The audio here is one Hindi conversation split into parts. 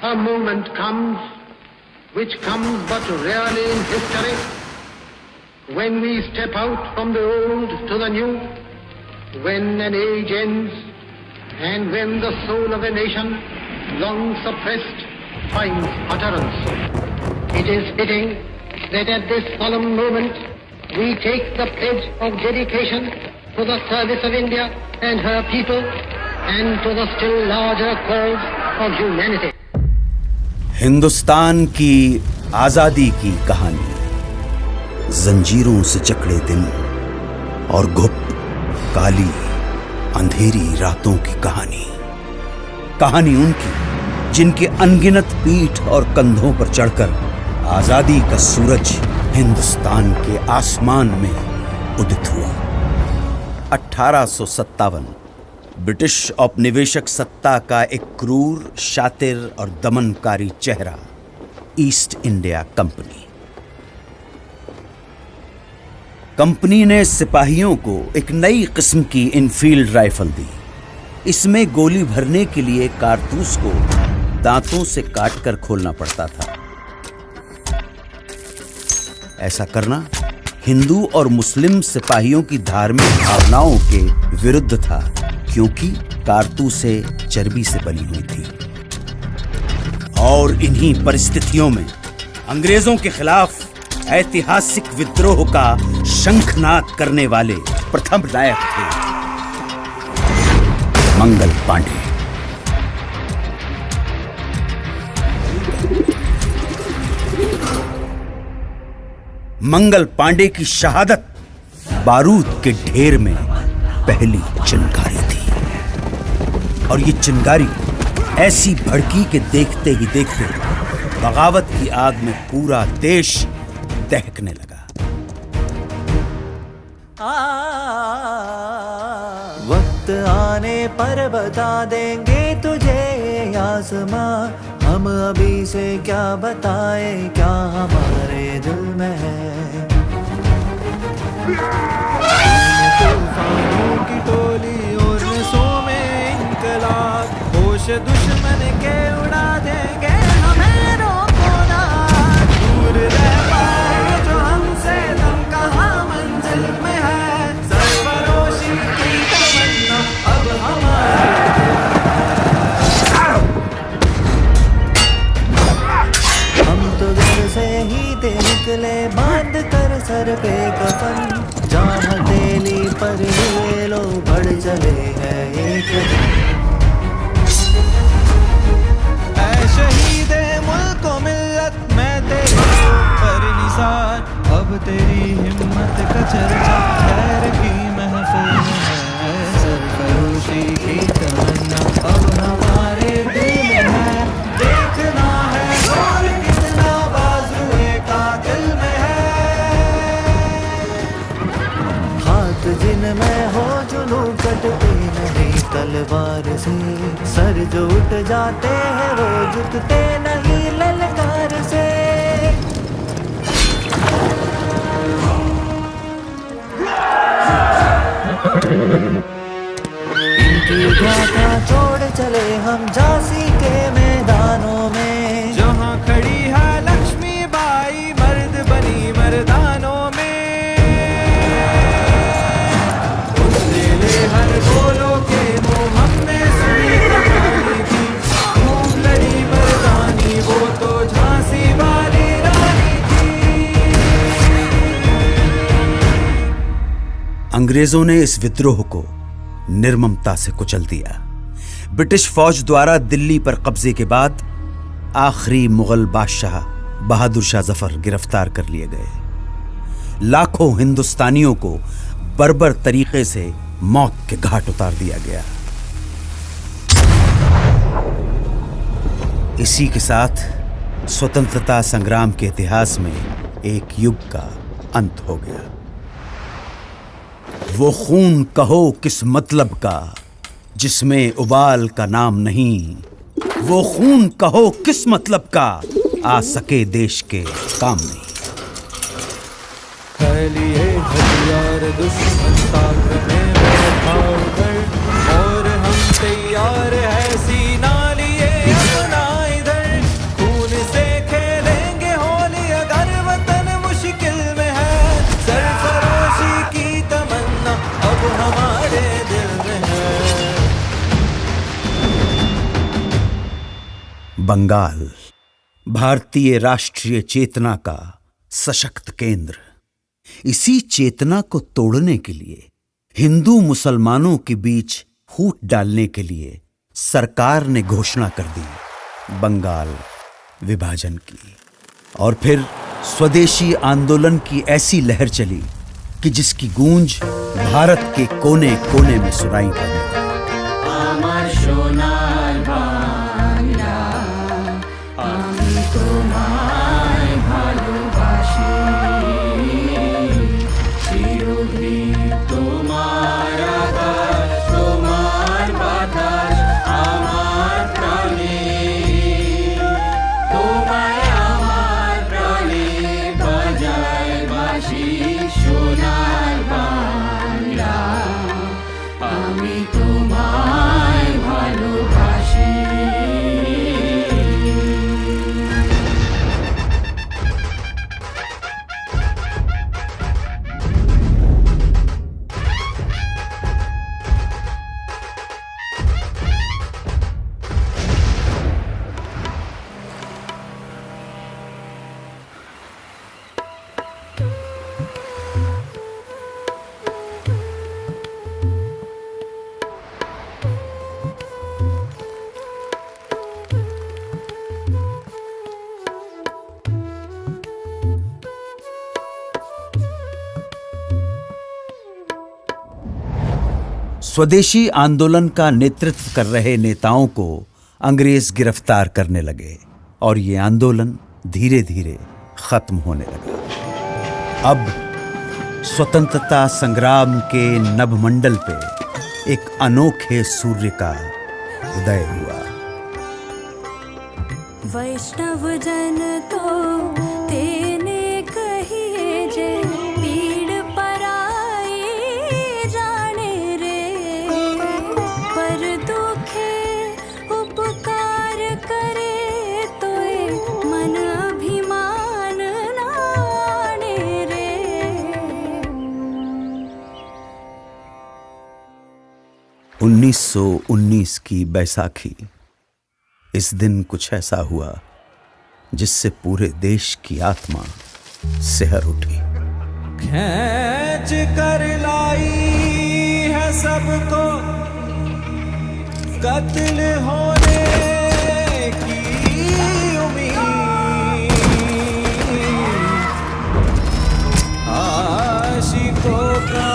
A moment comes, which comes but rarely in history, when we step out from the old to the new, when an age ends, and when the soul of a nation, long suppressed, finds utterance. It is fitting that at this solemn moment we take the pledge of dedication to the service of India and her people, and to the still larger cause of humanity. Hindustan की आजादी की कहानी, जंजीरों से जकड़े दिन और गुप्त काली अंधेरी रातों की कहानी। कहानी उनकी जिनके अनगिनत पीठ और कंधों पर चढ़कर आजादी का सूरज हिंदुस्तान के आसमान में उदित हुआ। 1857 ब्रिटिश औपनिवेशिक सत्ता का एक क्रूर, शातिर और दमनकारी चेहरा, ईस्ट इंडिया कंपनी। कंपनी ने सिपाहियों को एक नई किस्म की इनफील्ड राइफल दी। इसमें गोली भरने के लिए कारतूस को दांतों से काटकर खोलना पड़ता था। ऐसा करना हिंदू और मुस्लिम सिपाहियों की धार्मिक भावनाओं के विरुद्ध था, क्योंकि कारतूसें चर्बी से बनी हुई थी। और इन्हीं परिस्थितियों में अंग्रेजों के खिलाफ ऐतिहासिक विद्रोह का शंखनाद करने वाले प्रथम नायक थे मंगल पांडे। मंगल पांडे की शहादत बारूद के ढेर में पहली चिंगारी थी, और ये चिंगारी ऐसी भड़की कि देखते ही देखते बगावत की आग में पूरा देश दहकने लगा। वक्त आने पर बता देंगे तुझे आसमां, हम अभी से क्या बताएं क्या हमारे दिल में है। तूफानों की टोली और नसों में इनकलाब, होश दुश्मन के उड़ा देंगे हमें रोको ना। दूर रह पाए जो हमसे तुम कहाँ मंजिल में है, सरफरोशी की तमन्ना अब हमारे। हम तो घर से ही थे निकले बांध कर सर पे कफन, जहाँ हथेली पर लिए लो बढ़ चले हैं एक दिन। ऐ शहीदे मुल्क व मिल्लत मैं तेरे पर निसार, अब तेरी हिम्मत का चर्चा खैर की महफिल में है, सरफरोशी की तमन्ना अब हमारे दिल में है। देखना है और कितना बाजुए कातिल में है, हाथ जिनमें हो जुनू कटते नहीं तलवार से, सर जो उठ जाते हैं वो झुकते नहीं ललकार से। इनकी गाथा छोड़ चले हम झांसी के मैदानों में, जहाँ खड़ी है लक्ष्मी बाई मर्द बनी मर्दानों में। उसने ले हर बोलो के मुँह हमने सुनी कहानी थी, खूब लड़ी मर्दानी वो तो झांसी वाली रानी थी। अंग्रेजों ने इस विद्रोह को निर्ममता से कुचल दिया। ब्रिटिश फौज द्वारा दिल्ली पर कब्जे के बाद आखिरी मुगल बादशाह बहादुर शाह जफर गिरफ्तार कर लिए गए। लाखों हिंदुस्तानियों को बर्बर तरीके से मौत के घाट उतार दिया गया। इसी के साथ स्वतंत्रता संग्राम के इतिहास में एक युग का अंत हो गया। वो खून कहो किस मतलब का जिसमें उबाल का नाम नहीं, वो खून कहो किस मतलब का आ सके देश के काम नहीं। लिए हथियार दुश्मन ताकने में भाव कर, और हम तैयार है सीना लिए अपना इधर। बंगाल भारतीय राष्ट्रीय चेतना का सशक्त केंद्र। इसी चेतना को तोड़ने के लिए, हिंदू मुसलमानों के बीच फूट डालने के लिए सरकार ने घोषणा कर दी बंगाल विभाजन की। और फिर स्वदेशी आंदोलन की ऐसी लहर चली कि जिसकी गूंज भारत के कोने कोने में सुनाई पड़ी। स्वदेशी आंदोलन का नेतृत्व कर रहे नेताओं को अंग्रेज गिरफ्तार करने लगे और ये आंदोलन धीरे धीरे खत्म होने लगा। अब स्वतंत्रता संग्राम के नभमंडल पे एक अनोखे सूर्य का उदय हुआ। वैष्णव जन तो तेने कहिए जे पीड़ पराई जाने रे, पर दुखे उपकार करे तो मन अभिमान नाने रे। 1919 की बैसाखी। इस दिन कुछ ऐसा हुआ जिससे पूरे देश की आत्मा सिहर उठी। खींच कर लाई है सबको कत्ल होने की उम्मीद, आशिकों का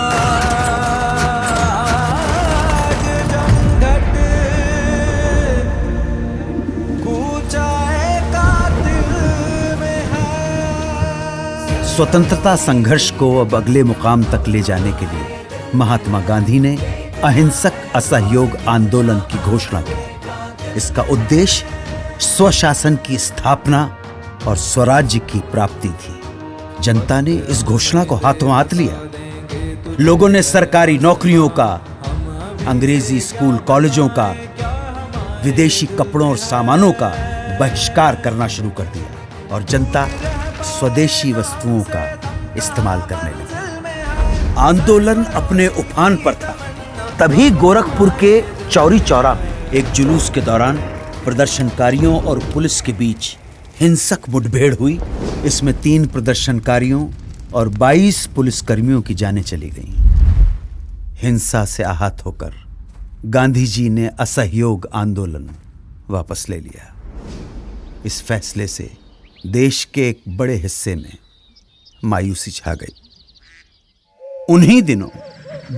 स्वतंत्रता संघर्ष को अब अगले मुकाम तक ले जाने के लिए महात्मा गांधी ने अहिंसक असहयोग आंदोलन की घोषणा की। इसका उद्देश्य स्वशासन की स्थापना और स्वराज्य की प्राप्ति थी। जनता ने इस घोषणा को हाथों हाथ लिया। लोगों ने सरकारी नौकरियों का, अंग्रेजी स्कूल कॉलेजों का, विदेशी कपड़ों और सामानों का बहिष्कार करना शुरू कर दिया और जनता स्वदेशी वस्तुओं का इस्तेमाल करने लगी। आंदोलन अपने उफान पर था। तभी गोरखपुर के चौरी चौरा में एक जुलूस के दौरान प्रदर्शनकारियों और पुलिस के बीच हिंसक मुठभेड़ हुई। इसमें 3 प्रदर्शनकारियों और 22 पुलिसकर्मियों की जानें चली गईं। हिंसा से आहत होकर गांधी जी ने असहयोग आंदोलन वापस ले लिया। इस फैसले से देश के एक बड़े हिस्से में मायूसी छा गई। उन्हीं दिनों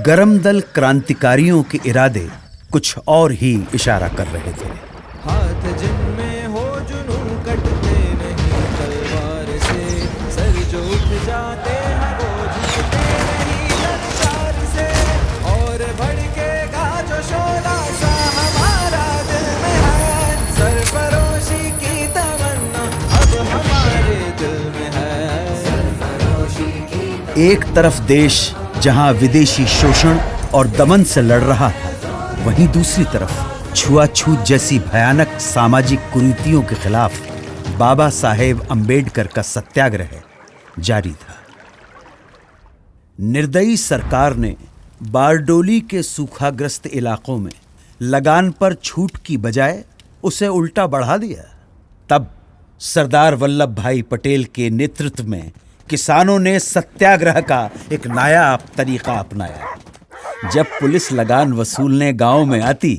गरम दल क्रांतिकारियों के इरादे कुछ और ही इशारा कर रहे थे। हाथ जिनमें हो जुनून कटते नहीं तलवार से, सर जो उठ जाते हैं वो झुकते नहीं ललकार से, और भड़केगा जो शोला सा हमारा दिल में है, सरफरोशी की तमन्ना अब हमारे दिल में है, सरफरोशी की। एक तरफ देश जहां विदेशी शोषण और दमन से लड़ रहा था, वहीं दूसरी तरफ छुआछूत जैसी भयानक सामाजिक कुरीतियों के खिलाफ बाबा साहेब अंबेडकर का सत्याग्रह जारी था। निर्दयी सरकार ने बारडोली के सूखाग्रस्त इलाकों में लगान पर छूट की बजाय उसे उल्टा बढ़ा दिया। तब सरदार वल्लभ भाई पटेल के नेतृत्व में किसानों ने सत्याग्रह का एक नायाब तरीका अपनाया। जब पुलिस लगान वसूलने गांव में आती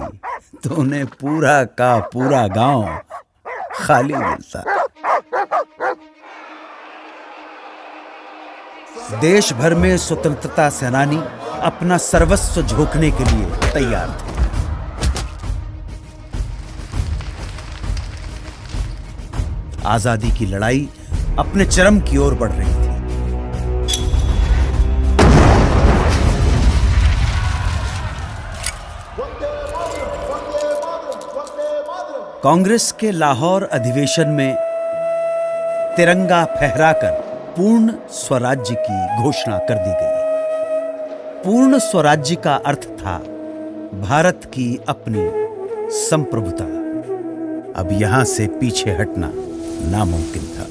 तो उन्हें पूरा का पूरा गांव खाली मिलता। देश भर में स्वतंत्रता सेनानी अपना सर्वस्व झोंकने के लिए तैयार थे। आजादी की लड़ाई अपने चरम की ओर बढ़ रही थी। कांग्रेस के लाहौर अधिवेशन में तिरंगा फहराकर पूर्ण स्वराज्य की घोषणा कर दी गई। पूर्ण स्वराज्य का अर्थ था भारत की अपनी संप्रभुता। अब यहां से पीछे हटना नामुमकिन था।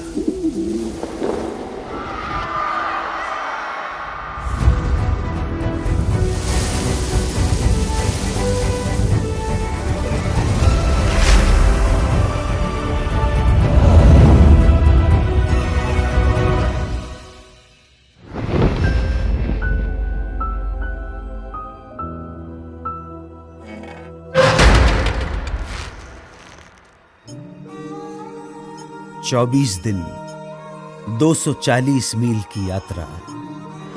चौबीस दिन 240 मील की यात्रा,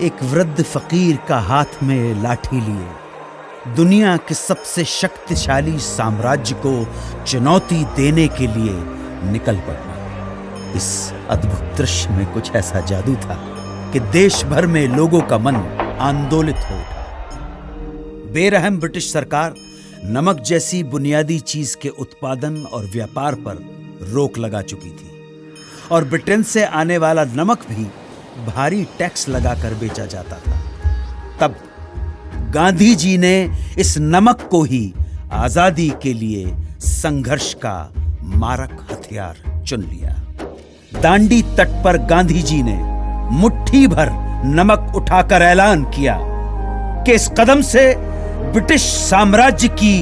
एक वृद्ध फकीर का हाथ में लाठी लिए दुनिया के सबसे शक्तिशाली साम्राज्य को चुनौती देने के लिए निकल पड़ना। इस अद्भुत दृश्य में कुछ ऐसा जादू था कि देश भर में लोगों का मन आंदोलित हो उठा। बेरहम ब्रिटिश सरकार नमक जैसी बुनियादी चीज के उत्पादन और व्यापार पर रोक लगा चुकी थी और ब्रिटेन से आने वाला नमक भी भारी टैक्स लगाकर बेचा जाता था। तब गांधी जी ने इस नमक को ही आजादी के लिए संघर्ष का मारक हथियार चुन लिया। दांडी तट पर गांधी जी ने मुट्ठी भर नमक उठाकर ऐलान किया कि इस कदम से ब्रिटिश साम्राज्य की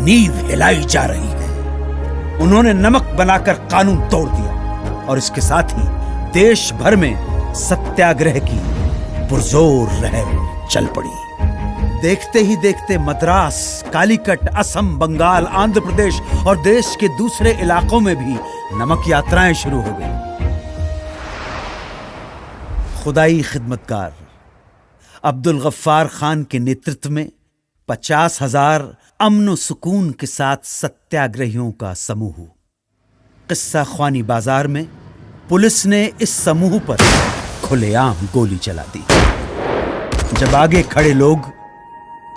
नींव हिलाई जा रही है। उन्होंने नमक बनाकर कानून तोड़ दिया और इसके साथ ही देश भर में सत्याग्रह की पुरजोर लहर चल पड़ी। देखते ही देखते मद्रास, कालीकट, असम, बंगाल, आंध्र प्रदेश और देश के दूसरे इलाकों में भी नमक यात्राएं शुरू हो गई। खुदाई खिदमतगार अब्दुल गफ्फार खान के नेतृत्व में 50,000 अमन सुकून के साथ सत्याग्रहियों का समूह। किस्सा ख्वानी बाजार में पुलिस ने इस समूह पर खुलेआम गोली चला दी। जब आगे खड़े लोग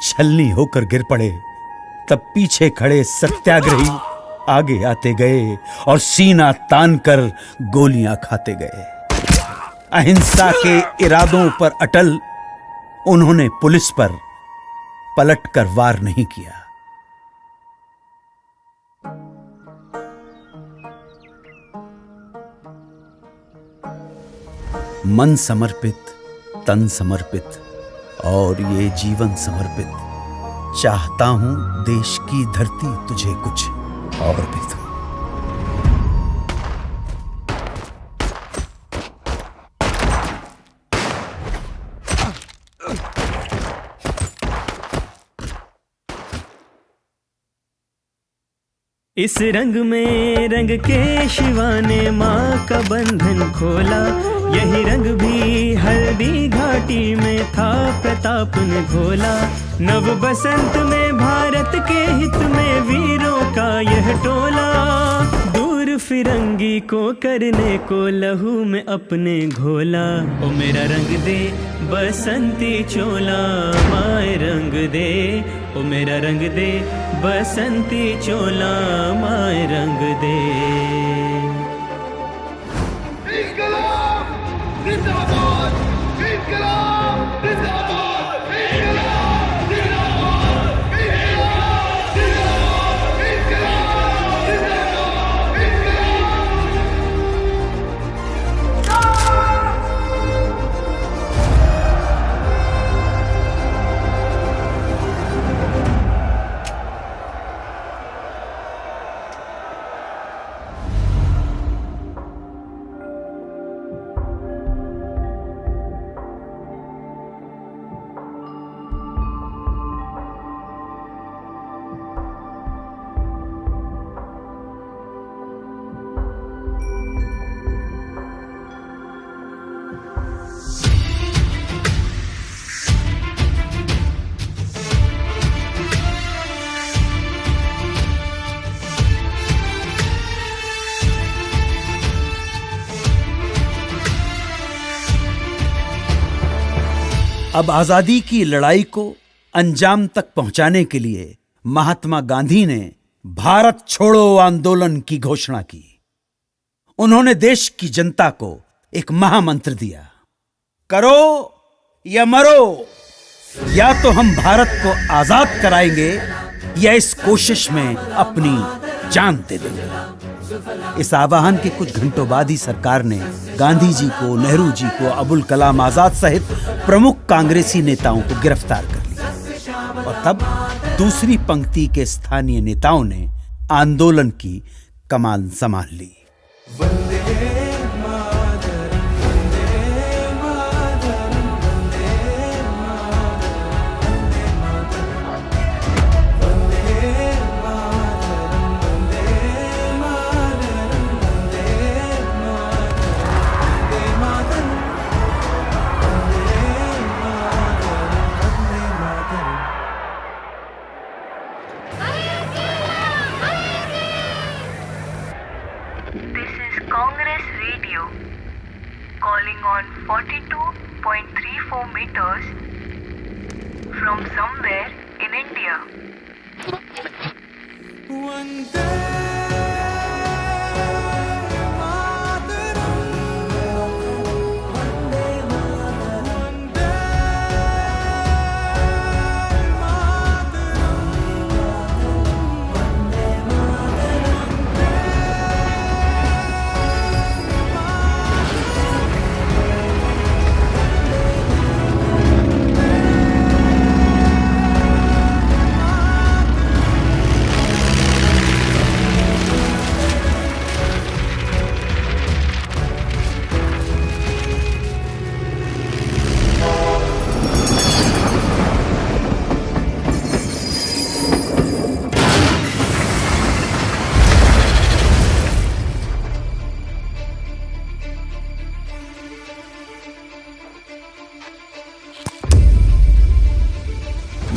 छलनी होकर गिर पड़े, तब पीछे खड़े सत्याग्रही आगे आते गए और सीना तानकर गोलियां खाते गए। अहिंसा के इरादों पर अटल उन्होंने पुलिस पर पलटकर वार नहीं किया। मन समर्पित, तन समर्पित और ये जीवन समर्पित, चाहता हूं देश की धरती तुझे कुछ और भी दूं। इस रंग में रंग के शिवा ने माँ का बंधन खोला, यही रंग भी हल्दी घाटी में था प्रताप ने घोला। नव बसंत में भारत के हित में वीरों का यह टोला, दूर फिरंगी को करने को लहू में अपने घोला। ओ मेरा रंग दे बसंती चोला, माए रंग दे, ओ मेरा रंग दे बसंती चोला, माए रंग दे। इंकलाब जिंदाबाद, इंकलाब जिंदाबाद, इंकलाब जिंदाबाद, इंकलाब जिंदाबाद, इंकलाब जिंदाबाद, अब आजादी की लड़ाई को अंजाम तक पहुंचाने के लिए महात्मा गांधी ने भारत छोड़ो आंदोलन की घोषणा की। उन्होंने देश की जनता को एक महामंत्र दिया, करो या मरो, या तो हम भारत को आजाद कराएंगे या इस कोशिश में अपनी जान दे देंगे। इस आह्वान के कुछ घंटों बाद ही सरकार ने गांधी जी को, नेहरू जी को, अबुल कलाम आजाद सहित प्रमुख कांग्रेसी नेताओं को गिरफ्तार कर लिया और तब दूसरी पंक्ति के स्थानीय नेताओं ने आंदोलन की कमान संभाल ली। Congress Radio calling on 42.34 meters from somewhere in India.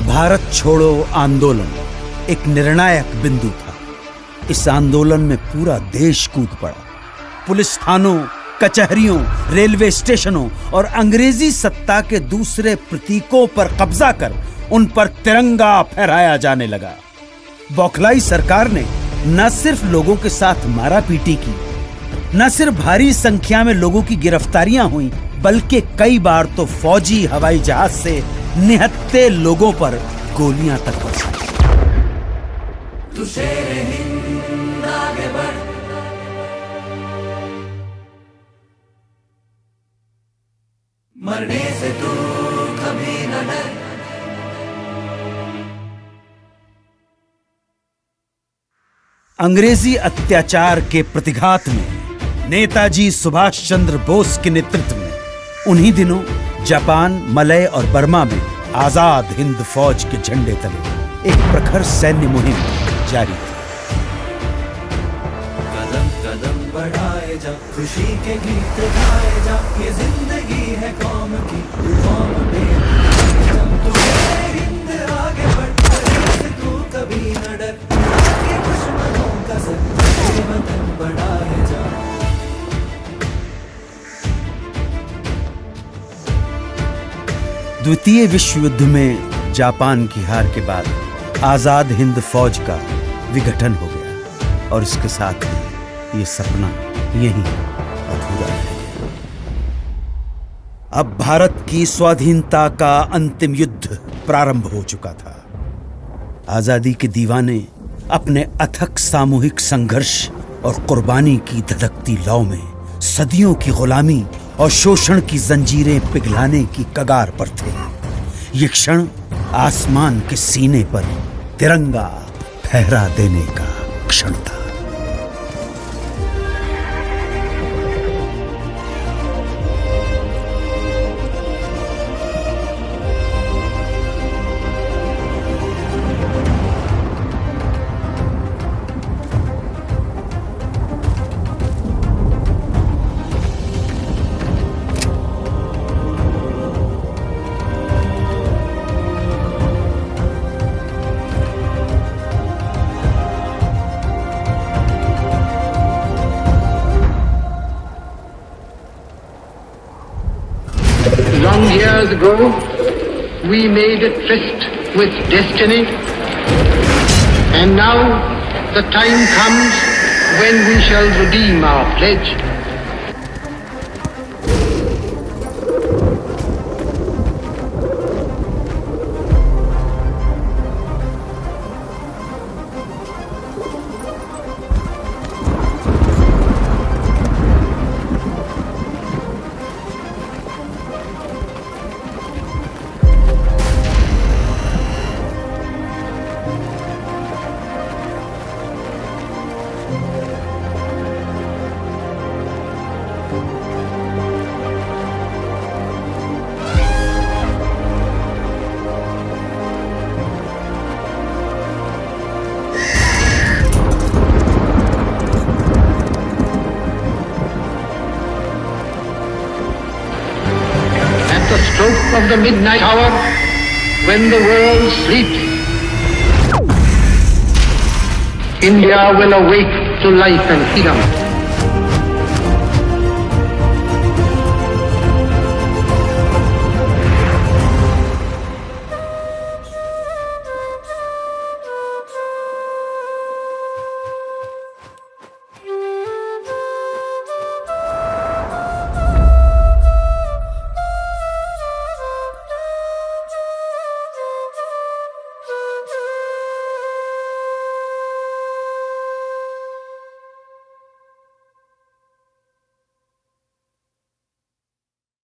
Bharat छोड़ो आंदोलन एक निर्णायक बिंदु था। इस आंदोलन में पूरा देश कूद पड़ा। पुलिस थानों, कचहरियों, रेलवे स्टेशनों और अंग्रेजी सत्ता के दूसरे प्रतीकों पर कब्जा कर उन पर तिरंगा फहराया जाने लगा। बौखलाई सरकार ने न सिर्फ लोगों के साथ मारापीटी की, न सिर्फ भारी संख्या में लोगों की गिरफ्तारियां हुई, बल्कि कई बार तो फौजी हवाई जहाज से निहत्थे लोगों पर गोलियां तक बरसाई। मरने से तू कभी न डर। अंग्रेजी अत्याचार के प्रतिघात में नेताजी सुभाष चंद्र बोस के नेतृत्व में उन्हीं दिनों जापान, मलय और बर्मा में आजाद हिंद फौज के झंडे तले एक प्रखर सैन्य मुहिम जारी थी। कदम कदम बढ़ाए जा, खुशी के गीत गाए जा, ये जिंदगी है कौम की, कौम पे तू हिंद आगे बढ़, तू कभी न डर, के दुश्मनों का सर वतन बढ़ाए जा। द्वितीय विश्व युद्ध में जापान की हार के बाद आजाद हिंद फौज का विघटन हो गया और इसके साथ ही ये सपना यहीं अधूरा रह गया। अब भारत की स्वाधीनता का अंतिम युद्ध प्रारंभ हो चुका था। आजादी के दीवाने अपने अथक सामूहिक संघर्ष और कुर्बानी की धधकती लौ में सदियों की गुलामी और शोषण की जंजीरें पिघलाने की कगार पर थे। ये क्षण आसमान के सीने पर तिरंगा फहरा देने का क्षण था। Long years ago, we made a tryst with destiny, and now the time comes when we shall redeem our pledge. The stroke of the midnight hour, when the world sleeps, India will awake to life and freedom.